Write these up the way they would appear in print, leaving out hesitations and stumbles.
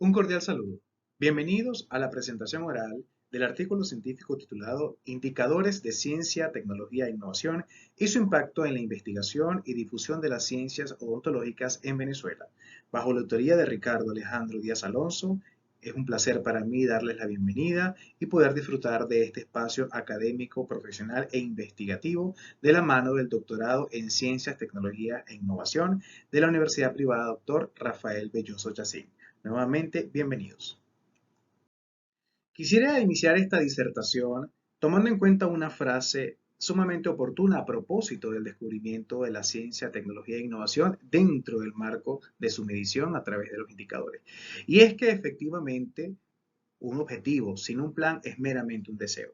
Un cordial saludo. Bienvenidos a la presentación oral del artículo científico titulado Indicadores de Ciencia, Tecnología e Innovación y su impacto en la investigación y difusión de las ciencias odontológicas en Venezuela. Bajo la autoría de Ricardo Alejandro Díaz Alonso, es un placer para mí darles la bienvenida y poder disfrutar de este espacio académico, profesional e investigativo de la mano del doctorado en Ciencias, Tecnología e Innovación de la Universidad Privada Dr. Rafael Belloso Chacín. Nuevamente, bienvenidos. Quisiera iniciar esta disertación tomando en cuenta una frase sumamente oportuna a propósito del descubrimiento de la ciencia, tecnología e innovación dentro del marco de su medición a través de los indicadores. Y es que efectivamente un objetivo sin un plan es meramente un deseo.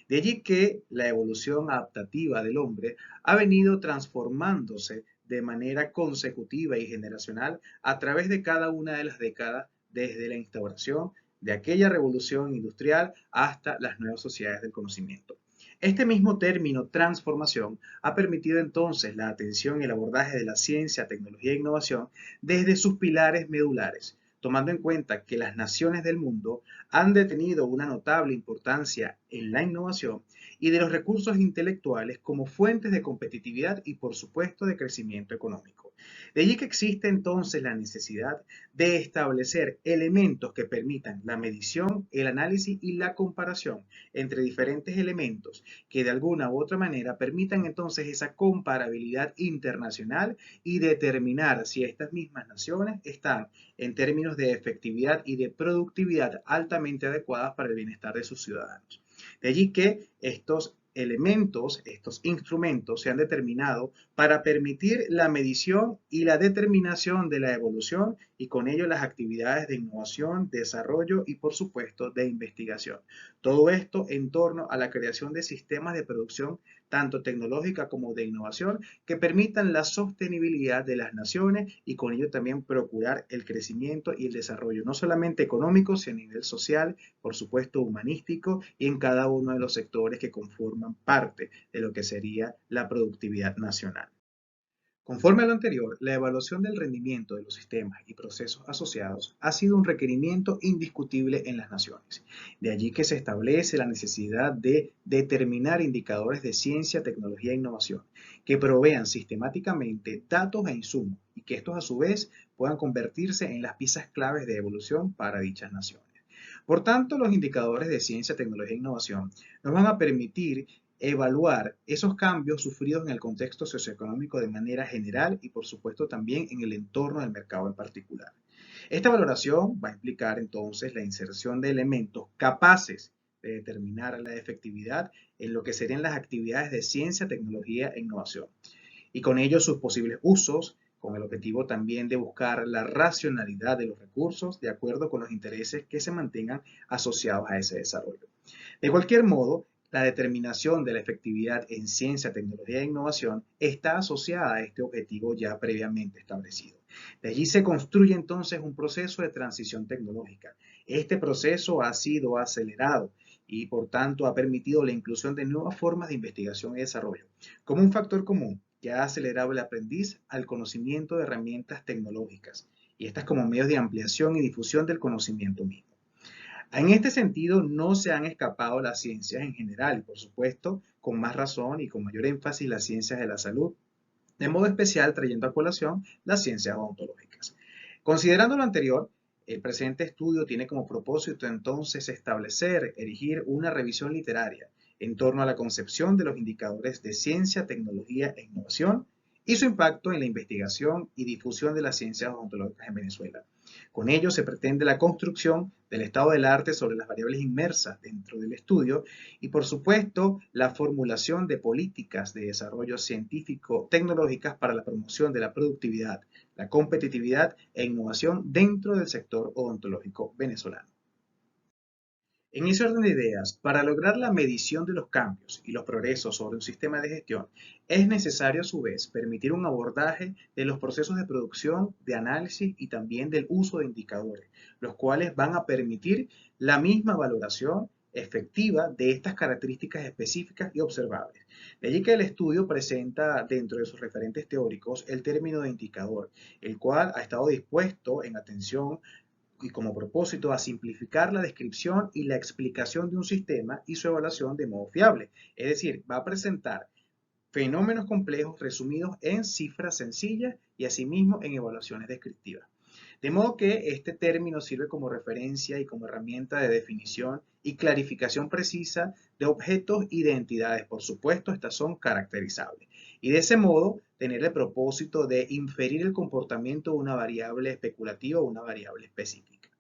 De allí que la evolución adaptativa del hombre ha venido transformándose de manera consecutiva y generacional a través de cada una de las décadas desde la instauración de aquella revolución industrial hasta las nuevas sociedades del conocimiento. Este mismo término transformación ha permitido entonces la atención y el abordaje de la ciencia, tecnología e innovación desde sus pilares medulares, tomando en cuenta que las naciones del mundo han detenido una notable importancia en la innovación y de los recursos intelectuales como fuentes de competitividad y, por supuesto, de crecimiento económico. De allí que existe entonces la necesidad de establecer elementos que permitan la medición, el análisis y la comparación entre diferentes elementos que de alguna u otra manera permitan entonces esa comparabilidad internacional y determinar si estas mismas naciones están en términos de efectividad y de productividad altamente adecuadas para el bienestar de sus ciudadanos. De allí que estos elementos, estos instrumentos se han determinado para permitir la medición y la determinación de la evolución y con ello las actividades de innovación, desarrollo y por supuesto de investigación. Todo esto en torno a la creación de sistemas de producción tanto tecnológica como de innovación que permitan la sostenibilidad de las naciones y con ello también procurar el crecimiento y el desarrollo no solamente económico, sino a nivel social, por supuesto humanístico y en cada uno de los sectores que conforman parte de lo que sería la productividad nacional. Conforme a lo anterior, la evaluación del rendimiento de los sistemas y procesos asociados ha sido un requerimiento indiscutible en las naciones. De allí que se establece la necesidad de determinar indicadores de ciencia, tecnología e innovación que provean sistemáticamente datos e insumos y que estos a su vez puedan convertirse en las piezas claves de evolución para dichas naciones. Por tanto, los indicadores de ciencia, tecnología e innovación nos van a permitir evaluar esos cambios sufridos en el contexto socioeconómico de manera general y por supuesto también en el entorno del mercado en particular. Esta valoración va a implicar entonces la inserción de elementos capaces de determinar la efectividad en lo que serían las actividades de ciencia, tecnología e innovación y con ello sus posibles usos, con el objetivo también de buscar la racionalidad de los recursos de acuerdo con los intereses que se mantengan asociados a ese desarrollo. De cualquier modo, la determinación de la efectividad en ciencia, tecnología e innovación está asociada a este objetivo ya previamente establecido. De allí se construye entonces un proceso de transición tecnológica. Este proceso ha sido acelerado y por tanto ha permitido la inclusión de nuevas formas de investigación y desarrollo. Como un factor común que ha acelerado el aprendiz al conocimiento de herramientas tecnológicas y estas como medios de ampliación y difusión del conocimiento mismo. En este sentido, no se han escapado las ciencias en general y, por supuesto, con más razón y con mayor énfasis las ciencias de la salud, de modo especial trayendo a colación las ciencias odontológicas. Considerando lo anterior, el presente estudio tiene como propósito entonces erigir una revisión literaria en torno a la concepción de los indicadores de ciencia, tecnología e innovación y su impacto en la investigación y difusión de las ciencias odontológicas en Venezuela. Con ello se pretende la construcción del estado del arte sobre las variables inmersas dentro del estudio y, por supuesto, la formulación de políticas de desarrollo científico tecnológicas para la promoción de la productividad, la competitividad e innovación dentro del sector odontológico venezolano. En ese orden de ideas, para lograr la medición de los cambios y los progresos sobre un sistema de gestión, es necesario a su vez permitir un abordaje de los procesos de producción, de análisis y también del uso de indicadores, los cuales van a permitir la misma valoración efectiva de estas características específicas y observables. De allí que el estudio presenta dentro de sus referentes teóricos el término de indicador, el cual ha estado dispuesto en atención y como propósito a simplificar la descripción y la explicación de un sistema y su evaluación de modo fiable. Es decir, va a presentar fenómenos complejos resumidos en cifras sencillas y asimismo en evaluaciones descriptivas. De modo que este término sirve como referencia y como herramienta de definición y clarificación precisa de objetos y de entidades. Por supuesto, estas son caracterizables. Y de ese modo, tener el propósito de inferir el comportamiento de una variable especulativa o una variable específica.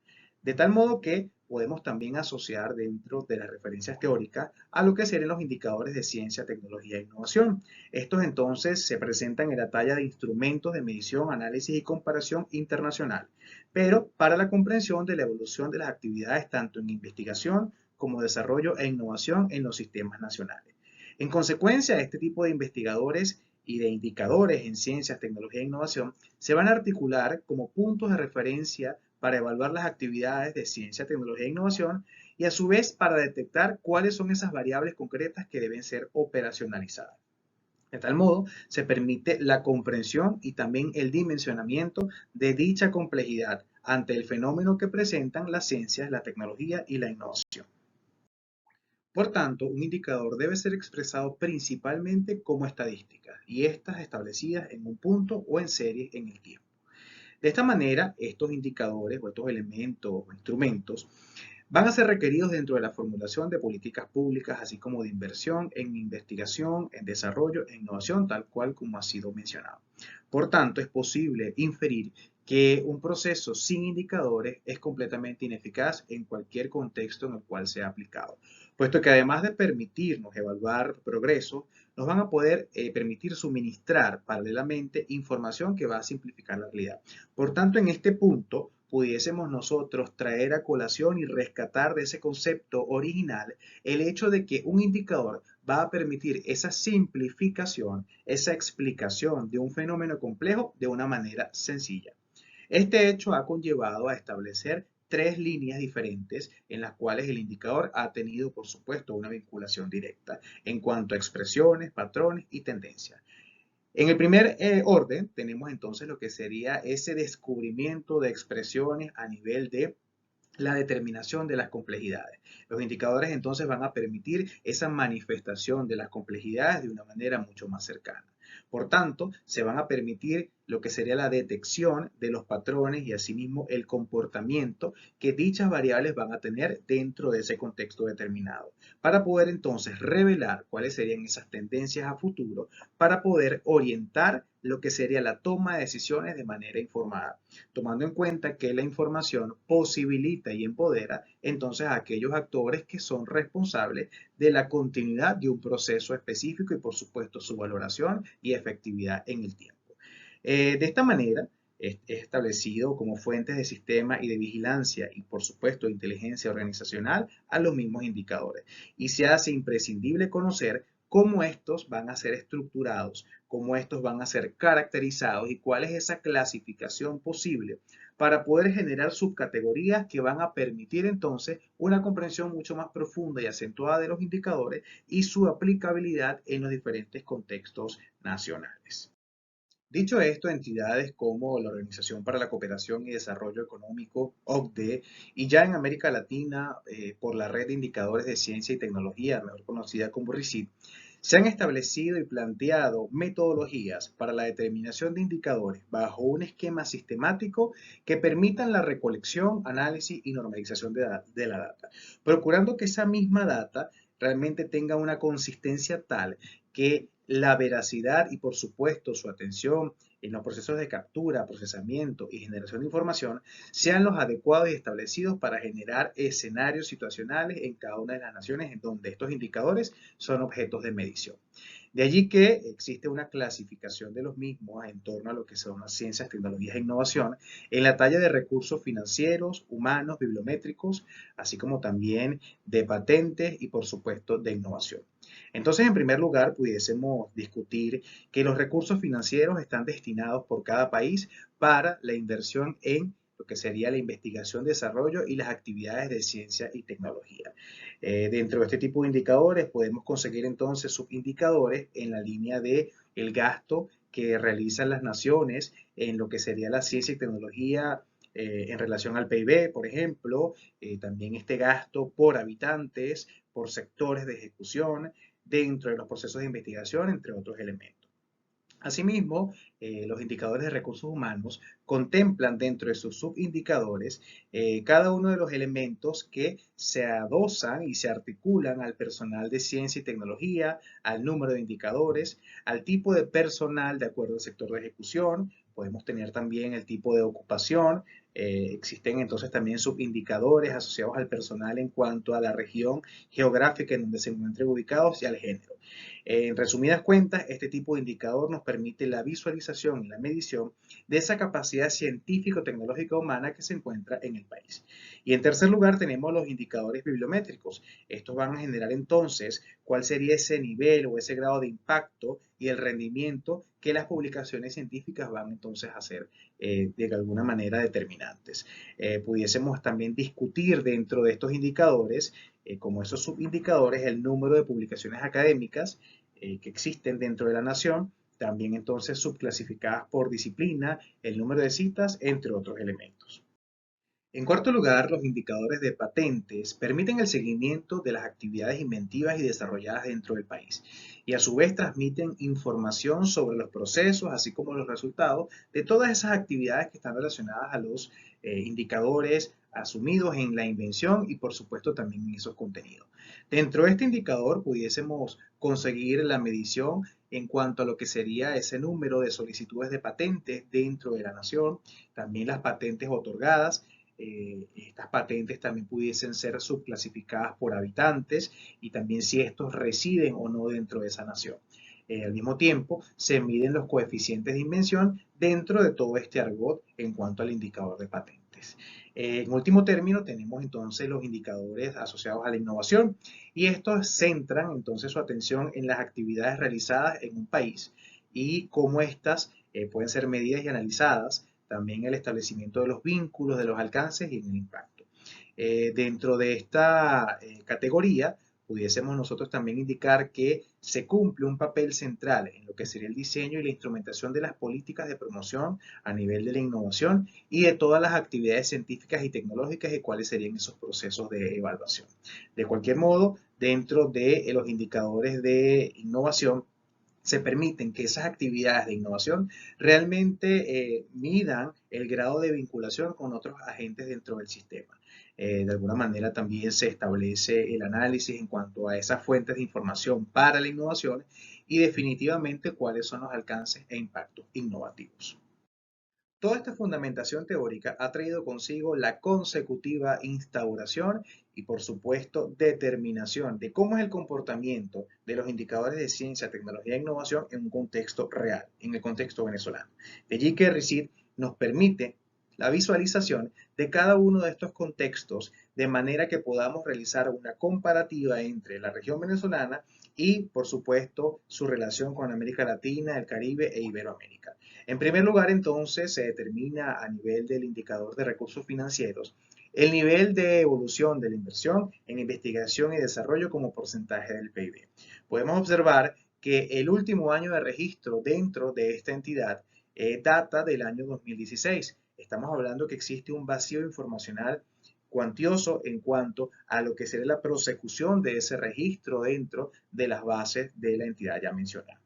De tal modo que podemos también asociar dentro de las referencias teóricas a lo que serían los indicadores de ciencia, tecnología e innovación. Estos entonces se presentan en la talla de instrumentos de medición, análisis y comparación internacional, pero para la comprensión de la evolución de las actividades tanto en investigación como desarrollo e innovación en los sistemas nacionales. En consecuencia, este tipo de investigadores y de indicadores en ciencias, tecnología e innovación se van a articular como puntos de referencia para evaluar las actividades de ciencia, tecnología e innovación y a su vez para detectar cuáles son esas variables concretas que deben ser operacionalizadas. De tal modo, se permite la comprensión y también el dimensionamiento de dicha complejidad ante el fenómeno que presentan las ciencias, la tecnología y la innovación. Por tanto, un indicador debe ser expresado principalmente como estadísticas y estas establecidas en un punto o en serie en el tiempo. De esta manera, estos indicadores o estos elementos o instrumentos van a ser requeridos dentro de la formulación de políticas públicas, así como de inversión en investigación, en desarrollo e innovación, tal cual como ha sido mencionado. Por tanto, es posible inferir que un proceso sin indicadores es completamente ineficaz en cualquier contexto en el cual sea aplicado, puesto que además de permitirnos evaluar progreso, nos van a poder permitir suministrar paralelamente información que va a simplificar la realidad. Por tanto, en este punto, pudiésemos nosotros traer a colación y rescatar de ese concepto original el hecho de que un indicador va a permitir esa simplificación, esa explicación de un fenómeno complejo de una manera sencilla. Este hecho ha conllevado a establecer tres líneas diferentes en las cuales el indicador ha tenido, por supuesto, una vinculación directa en cuanto a expresiones, patrones y tendencias. En el primer orden tenemos entonces lo que sería ese descubrimiento de expresiones a nivel de la determinación de las complejidades. Los indicadores entonces van a permitir esa manifestación de las complejidades de una manera mucho más cercana. Por tanto, se van a permitir lo que sería la detección de los patrones y asimismo el comportamiento que dichas variables van a tener dentro de ese contexto determinado, para poder entonces revelar cuáles serían esas tendencias a futuro, para poder orientar lo que sería la toma de decisiones de manera informada, tomando en cuenta que la información posibilita y empodera entonces a aquellos actores que son responsables de la continuidad de un proceso específico y por supuesto su valoración y efectividad en el tiempo. De esta manera, es establecido como fuentes de sistema y de vigilancia y por supuesto de inteligencia organizacional a los mismos indicadores y se hace imprescindible conocer cómo estos van a ser estructurados, cómo estos van a ser caracterizados y cuál es esa clasificación posible para poder generar subcategorías que van a permitir entonces una comprensión mucho más profunda y acentuada de los indicadores y su aplicabilidad en los diferentes contextos nacionales. Dicho esto, entidades como la Organización para la Cooperación y Desarrollo Económico, OCDE, y ya en América Latina por la Red de Indicadores de Ciencia y Tecnología, mejor conocida como RICIT, se han establecido y planteado metodologías para la determinación de indicadores bajo un esquema sistemático que permitan la recolección, análisis y normalización de la data, procurando que esa misma data realmente tenga una consistencia tal que la veracidad y por supuesto su atención en los procesos de captura, procesamiento y generación de información sean los adecuados y establecidos para generar escenarios situacionales en cada una de las naciones en donde estos indicadores son objetos de medición. De allí que existe una clasificación de los mismos en torno a lo que son las ciencias, tecnologías e innovación en la talla de recursos financieros, humanos, bibliométricos, así como también de patentes y por supuesto de innovación. Entonces, en primer lugar, pudiésemos discutir que los recursos financieros están destinados por cada país para la inversión en lo que sería la investigación, desarrollo y las actividades de ciencia y tecnología. Dentro de este tipo de indicadores podemos conseguir entonces subindicadores en la línea de el gasto que realizan las naciones en lo que sería la ciencia y tecnología en relación al PIB, por ejemplo, también este gasto por habitantes, por sectores de ejecución, dentro de los procesos de investigación, entre otros elementos. Asimismo, los indicadores de recursos humanos contemplan dentro de sus subindicadores cada uno de los elementos que se adosan y se articulan al personal de ciencia y tecnología, al número de indicadores, al tipo de personal de acuerdo al sector de ejecución. Podemos tener también el tipo de ocupación. Existen entonces también subindicadores asociados al personal en cuanto a la región geográfica en donde se encuentren ubicados y al género. En resumidas cuentas, este tipo de indicador nos permite la visualización y la medición de esa capacidad científico-tecnológica humana que se encuentra en el país. Y en tercer lugar tenemos los indicadores bibliométricos. Estos van a generar entonces cuál sería ese nivel o ese grado de impacto y el rendimiento que las publicaciones científicas van entonces a ser de alguna manera determinantes. Pudiésemos también discutir dentro de estos indicadores, como esos subindicadores, el número de publicaciones académicas que existen dentro de la nación, también entonces subclasificadas por disciplina, el número de citas, entre otros elementos. En cuarto lugar, los indicadores de patentes permiten el seguimiento de las actividades inventivas y desarrolladas dentro del país y a su vez transmiten información sobre los procesos, así como los resultados de todas esas actividades que están relacionadas a los indicadores asumidos en la invención y por supuesto también en esos contenidos. Dentro de este indicador pudiésemos conseguir la medición en cuanto a lo que sería ese número de solicitudes de patentes dentro de la nación, también las patentes otorgadas. Estas patentes también pudiesen ser subclasificadas por habitantes y también si estos residen o no dentro de esa nación. Al mismo tiempo, se miden los coeficientes de invención dentro de todo este argot en cuanto al indicador de patentes. En último término, tenemos entonces los indicadores asociados a la innovación y estos centran entonces su atención en las actividades realizadas en un país y cómo estas pueden ser medidas y analizadas, también el establecimiento de los vínculos, de los alcances y en el impacto. Dentro de esta categoría, pudiésemos nosotros también indicar que se cumple un papel central en lo que sería el diseño y la instrumentación de las políticas de promoción a nivel de la innovación y de todas las actividades científicas y tecnológicas y cuáles serían esos procesos de evaluación. De cualquier modo, dentro de los indicadores de innovación, se permiten que esas actividades de innovación realmente midan el grado de vinculación con otros agentes dentro del sistema. De alguna manera también se establece el análisis en cuanto a esas fuentes de información para la innovación y definitivamente cuáles son los alcances e impactos innovativos. Toda esta fundamentación teórica ha traído consigo la consecutiva instauración y, por supuesto, determinación de cómo es el comportamiento de los indicadores de ciencia, tecnología e innovación en un contexto real, en el contexto venezolano. De allí que RICID nos permite la visualización de cada uno de estos contextos de manera que podamos realizar una comparativa entre la región venezolana y, por supuesto, su relación con América Latina, el Caribe e Iberoamérica. En primer lugar, entonces, se determina a nivel del indicador de recursos financieros el nivel de evolución de la inversión en investigación y desarrollo como porcentaje del PIB. Podemos observar que el último año de registro dentro de esta entidad data del año 2016. Estamos hablando que existe un vacío informacional cuantioso en cuanto a lo que sería la prosecución de ese registro dentro de las bases de la entidad ya mencionada.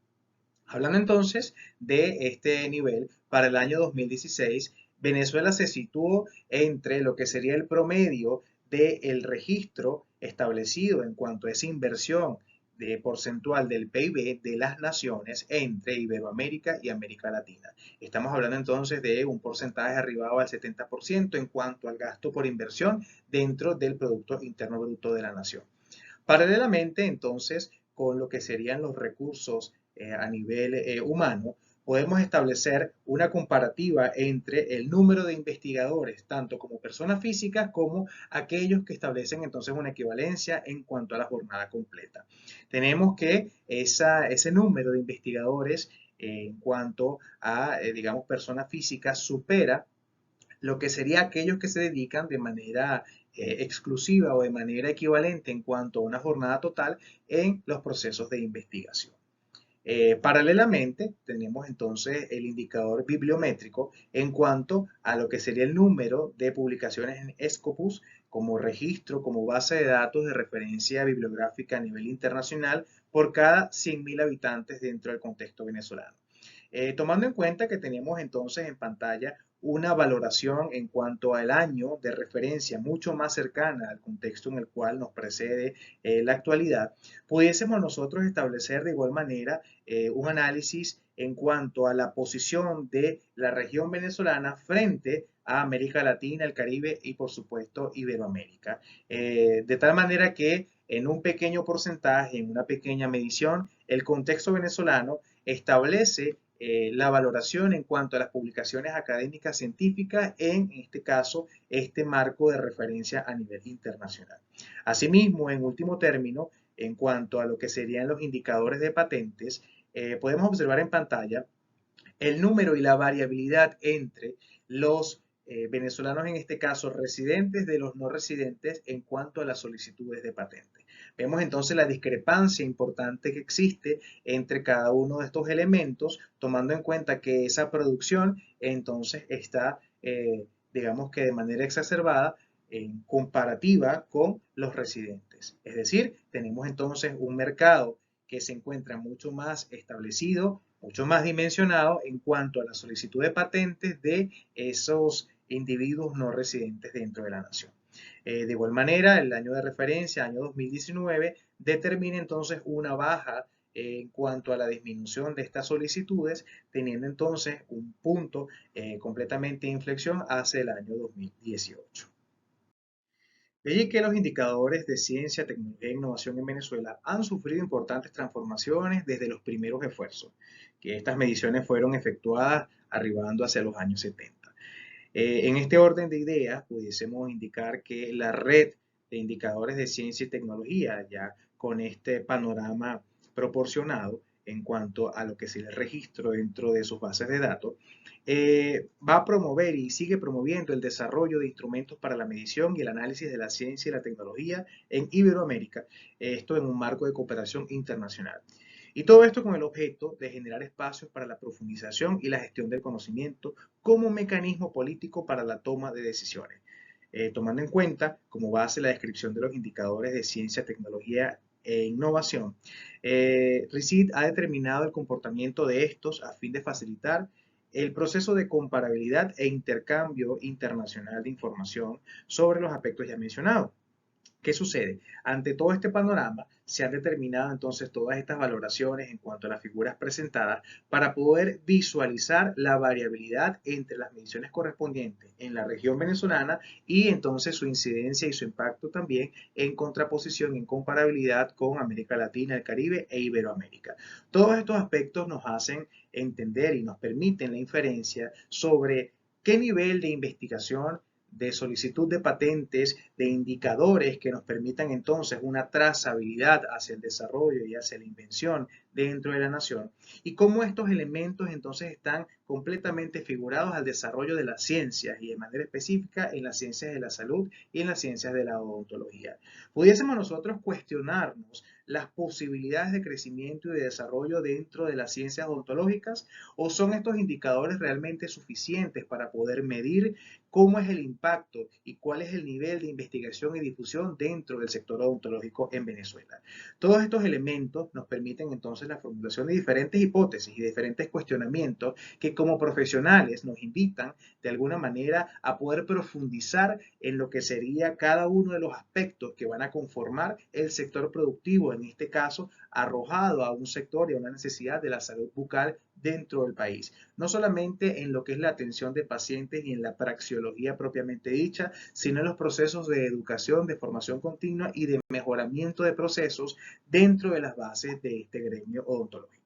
Hablando entonces de este nivel, para el año 2016, Venezuela se situó entre lo que sería el promedio del registro establecido en cuanto a esa inversión de porcentual del PIB de las naciones entre Iberoamérica y América Latina. Estamos hablando entonces de un porcentaje arribado al 70% en cuanto al gasto por inversión dentro del Producto Interno Bruto de la nación. Paralelamente, entonces, con lo que serían los recursos a nivel humano, podemos establecer una comparativa entre el número de investigadores, tanto como personas físicas como aquellos que establecen entonces una equivalencia en cuanto a la jornada completa. Tenemos que ese número de investigadores en cuanto a, digamos, personas físicas supera lo que sería aquellos que se dedican de manera exclusiva o de manera equivalente en cuanto a una jornada total en los procesos de investigación. Paralelamente, tenemos entonces el indicador bibliométrico en cuanto a lo que sería el número de publicaciones en Scopus como registro, como base de datos de referencia bibliográfica a nivel internacional por cada 100.000 habitantes dentro del contexto venezolano. Tomando en cuenta que tenemos entonces en pantalla una valoración en cuanto al año de referencia mucho más cercana al contexto en el cual nos precede la actualidad, pudiésemos nosotros establecer de igual manera un análisis en cuanto a la posición de la región venezolana frente a América Latina, el Caribe y por supuesto Iberoamérica. De tal manera que en un pequeño porcentaje, en una pequeña medición, el contexto venezolano establece la valoración en cuanto a las publicaciones académicas científicas en este caso, este marco de referencia a nivel internacional. Asimismo, en último término, en cuanto a lo que serían los indicadores de patentes, podemos observar en pantalla el número y la variabilidad entre los venezolanos, en este caso residentes, de los no residentes en cuanto a las solicitudes de patente. Vemos entonces la discrepancia importante que existe entre cada uno de estos elementos, tomando en cuenta que esa producción entonces está, digamos que de manera exacerbada, en comparativa con los residentes. Es decir, tenemos entonces un mercado que se encuentra mucho más establecido, mucho más dimensionado en cuanto a la solicitud de patentes de esos individuos no residentes dentro de la nación. De igual manera, el año de referencia, año 2019, determina entonces una baja en cuanto a la disminución de estas solicitudes, teniendo entonces un punto completamente de inflexión hacia el año 2018. De allí que los indicadores de ciencia, tecnología e innovación en Venezuela han sufrido importantes transformaciones desde los primeros esfuerzos, que estas mediciones fueron efectuadas arribando hacia los años 70. En este orden de ideas, pudiésemos indicar que la red de indicadores de ciencia y tecnología, ya con este panorama proporcionado en cuanto a lo que es el registro dentro de sus bases de datos, va a promover y sigue promoviendo el desarrollo de instrumentos para la medición y el análisis de la ciencia y la tecnología en Iberoamérica, esto en un marco de cooperación internacional. Y todo esto con el objeto de generar espacios para la profundización y la gestión del conocimiento como mecanismo político para la toma de decisiones. Tomando en cuenta como base la descripción de los indicadores de ciencia, tecnología e innovación, RICID ha determinado el comportamiento de estos a fin de facilitar el proceso de comparabilidad e intercambio internacional de información sobre los aspectos ya mencionados. ¿Qué sucede? Ante todo este panorama, se han determinado entonces todas estas valoraciones en cuanto a las figuras presentadas para poder visualizar la variabilidad entre las mediciones correspondientes en la región venezolana y entonces su incidencia y su impacto también en contraposición, en comparabilidad con América Latina, el Caribe e Iberoamérica. Todos estos aspectos nos hacen entender y nos permiten la inferencia sobre qué nivel de investigación, de solicitud de patentes, de indicadores que nos permitan entonces una trazabilidad hacia el desarrollo y hacia la invención dentro de la nación, y cómo estos elementos entonces están completamente figurados al desarrollo de las ciencias y de manera específica en las ciencias de la salud y en las ciencias de la odontología. Pudiésemos nosotros cuestionarnos las posibilidades de crecimiento y de desarrollo dentro de las ciencias odontológicas, o son estos indicadores realmente suficientes para poder medir cómo es el impacto y cuál es el nivel de investigación y difusión dentro del sector odontológico en Venezuela. Todos estos elementos nos permiten entonces la formulación de diferentes hipótesis y diferentes cuestionamientos que como profesionales nos invitan de alguna manera a poder profundizar en lo que sería cada uno de los aspectos que van a conformar el sector productivo, en este caso arrojado a un sector y a una necesidad de la salud bucal dentro del país. No solamente en lo que es la atención de pacientes y en la praxeología propiamente dicha, sino en los procesos de educación, de formación continua y de mejoramiento de procesos dentro de las bases de este gremio odontológico.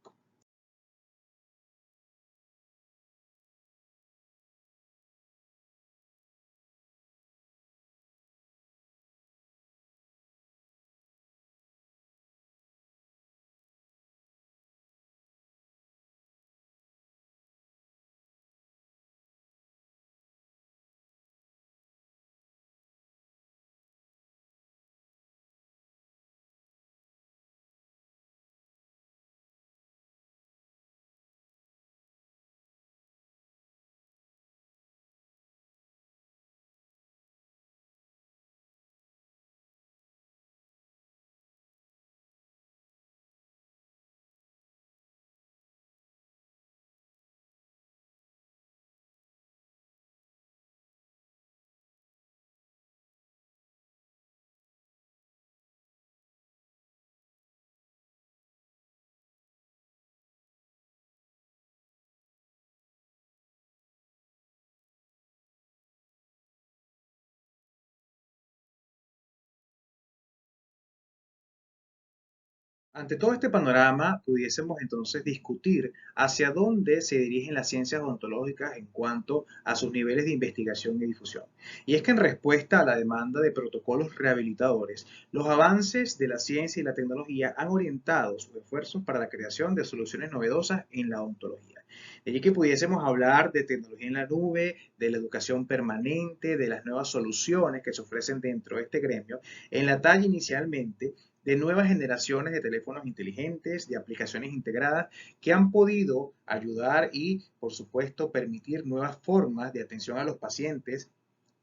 Ante todo este panorama, pudiésemos entonces discutir hacia dónde se dirigen las ciencias odontológicas en cuanto a sus niveles de investigación y difusión. Y es que en respuesta a la demanda de protocolos rehabilitadores, los avances de la ciencia y la tecnología han orientado sus esfuerzos para la creación de soluciones novedosas en la odontología. De allí que pudiésemos hablar de tecnología en la nube, de la educación permanente, de las nuevas soluciones que se ofrecen dentro de este gremio, en la talla inicialmente de nuevas generaciones de teléfonos inteligentes, de aplicaciones integradas que han podido ayudar y, por supuesto, permitir nuevas formas de atención a los pacientes,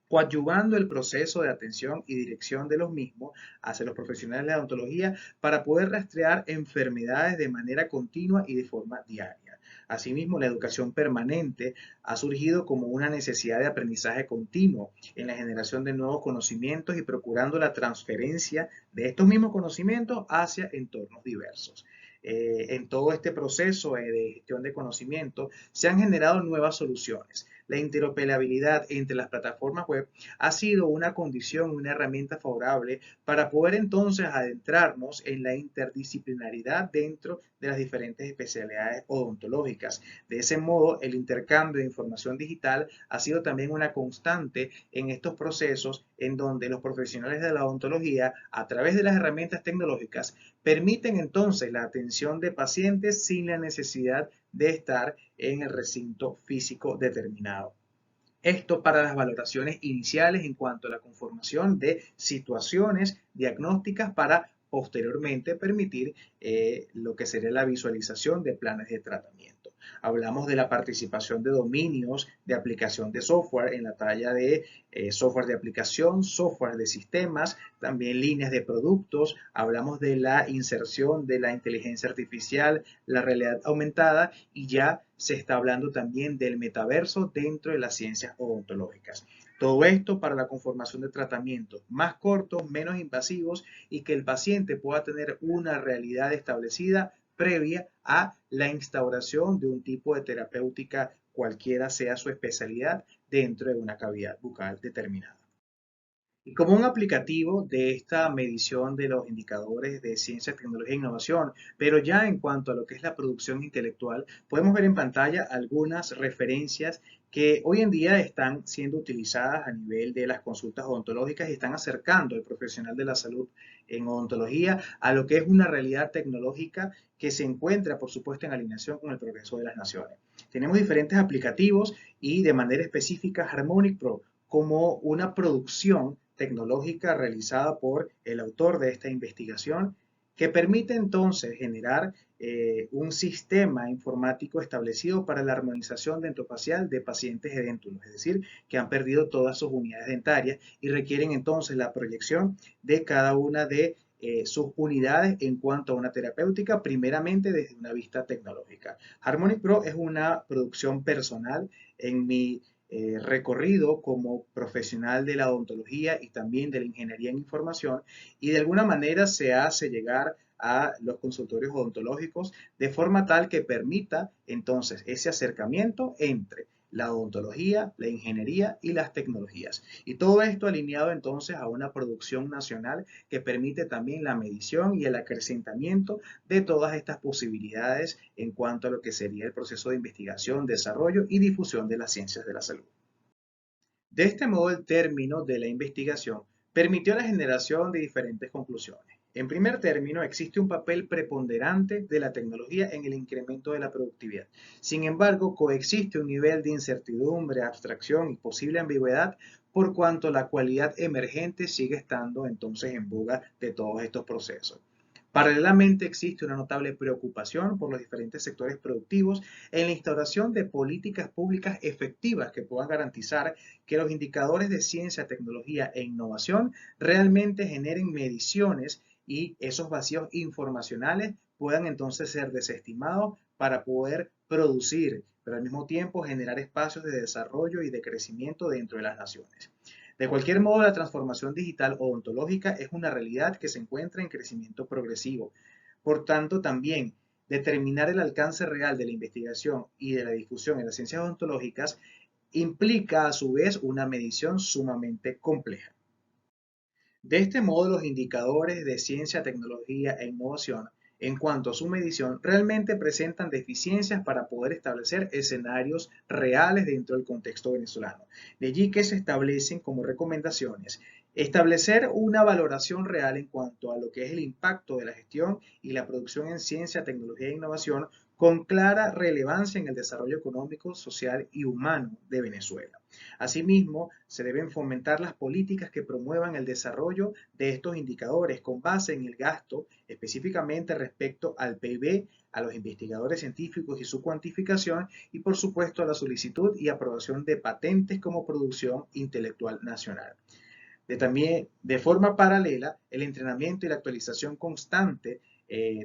coadyuvando el proceso de atención y dirección de los mismos hacia los profesionales de la odontología para poder rastrear enfermedades de manera continua y de forma diaria. Asimismo, la educación permanente ha surgido como una necesidad de aprendizaje continuo en la generación de nuevos conocimientos y procurando la transferencia de estos mismos conocimientos hacia entornos diversos. En todo este proceso de gestión de conocimiento se han generado nuevas soluciones. La interoperabilidad entre las plataformas web ha sido una condición, una herramienta favorable para poder entonces adentrarnos en la interdisciplinaridad dentro de las diferentes especialidades odontológicas. De ese modo, el intercambio de información digital ha sido también una constante en estos procesos en donde los profesionales de la odontología, a través de las herramientas tecnológicas, permiten entonces la atención de pacientes sin la necesidad de estar en el recinto físico determinado. Esto para las valoraciones iniciales en cuanto a la conformación de situaciones diagnósticas para posteriormente permitir lo que sería la visualización de planes de tratamiento. Hablamos de la participación de dominios de aplicación de software en la talla de software de aplicación, software de sistemas, también líneas de productos. Hablamos de la inserción de la inteligencia artificial, la realidad aumentada y ya se está hablando también del metaverso dentro de las ciencias odontológicas. Todo esto para la conformación de tratamientos más cortos, menos invasivos y que el paciente pueda tener una realidad establecida previa a la instauración de un tipo de terapéutica cualquiera sea su especialidad dentro de una cavidad bucal determinada. Y como un aplicativo de esta medición de los indicadores de ciencia, tecnología e innovación, pero ya en cuanto a lo que es la producción intelectual, podemos ver en pantalla algunas referencias que hoy en día están siendo utilizadas a nivel de las consultas odontológicas y están acercando al profesional de la salud en odontología a lo que es una realidad tecnológica que se encuentra, por supuesto, en alineación con el progreso de las naciones. Tenemos diferentes aplicativos y de manera específica Harmonic Pro como una producción tecnológica realizada por el autor de esta investigación que permite entonces generar un sistema informático establecido para la armonización dentofacial de pacientes edéntulos, es decir, que han perdido todas sus unidades dentarias y requieren entonces la proyección de cada una de sus unidades en cuanto a una terapéutica, primeramente desde una vista tecnológica. Harmonic Pro es una producción personal en mi recorrido como profesional de la odontología y también de la ingeniería en información y de alguna manera se hace llegar a los consultorios odontológicos de forma tal que permita entonces ese acercamiento entre la odontología, la ingeniería y las tecnologías. Y todo esto alineado entonces a una producción nacional que permite también la medición y el acrecentamiento de todas estas posibilidades en cuanto a lo que sería el proceso de investigación, desarrollo y difusión de las ciencias de la salud. De este modo, el término de la investigación permitió la generación de diferentes conclusiones. En primer término, existe un papel preponderante de la tecnología en el incremento de la productividad. Sin embargo, coexiste un nivel de incertidumbre, abstracción y posible ambigüedad por cuanto la cualidad emergente sigue estando entonces en boga de todos estos procesos. Paralelamente, existe una notable preocupación por los diferentes sectores productivos en la instauración de políticas públicas efectivas que puedan garantizar que los indicadores de ciencia, tecnología e innovación realmente generen mediciones y esos vacíos informacionales puedan entonces ser desestimados para poder producir, pero al mismo tiempo generar espacios de desarrollo y de crecimiento dentro de las naciones. De cualquier modo, la transformación digital odontológica es una realidad que se encuentra en crecimiento progresivo. Por tanto, también determinar el alcance real de la investigación y de la difusión en las ciencias odontológicas implica a su vez una medición sumamente compleja. De este modo, los indicadores de ciencia, tecnología e innovación en cuanto a su medición, realmente presentan deficiencias para poder establecer escenarios reales dentro del contexto venezolano. De allí que se establecen como recomendaciones establecer una valoración real en cuanto a lo que es el impacto de la gestión y la producción en ciencia, tecnología e innovación con clara relevancia en el desarrollo económico, social y humano de Venezuela. Asimismo, se deben fomentar las políticas que promuevan el desarrollo de estos indicadores con base en el gasto, específicamente respecto al PIB, a los investigadores científicos y su cuantificación, y por supuesto a la solicitud y aprobación de patentes como producción intelectual nacional. También, de forma paralela, el entrenamiento y la actualización constante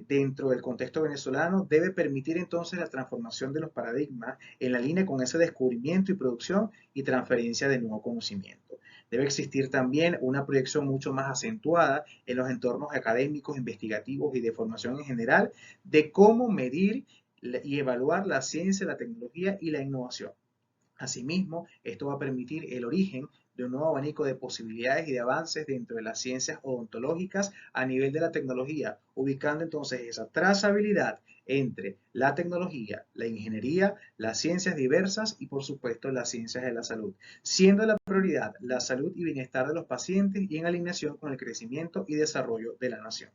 dentro del contexto venezolano debe permitir entonces la transformación de los paradigmas en la línea con ese descubrimiento y producción y transferencia de nuevo conocimiento. Debe existir también una proyección mucho más acentuada en los entornos académicos, investigativos y de formación en general de cómo medir y evaluar la ciencia, la tecnología y la innovación. Asimismo, esto va a permitir el origen de un nuevo abanico de posibilidades y de avances dentro de las ciencias odontológicas a nivel de la tecnología, ubicando entonces esa trazabilidad entre la tecnología, la ingeniería, las ciencias diversas y por supuesto las ciencias de la salud, siendo la prioridad la salud y bienestar de los pacientes y en alineación con el crecimiento y desarrollo de la nación.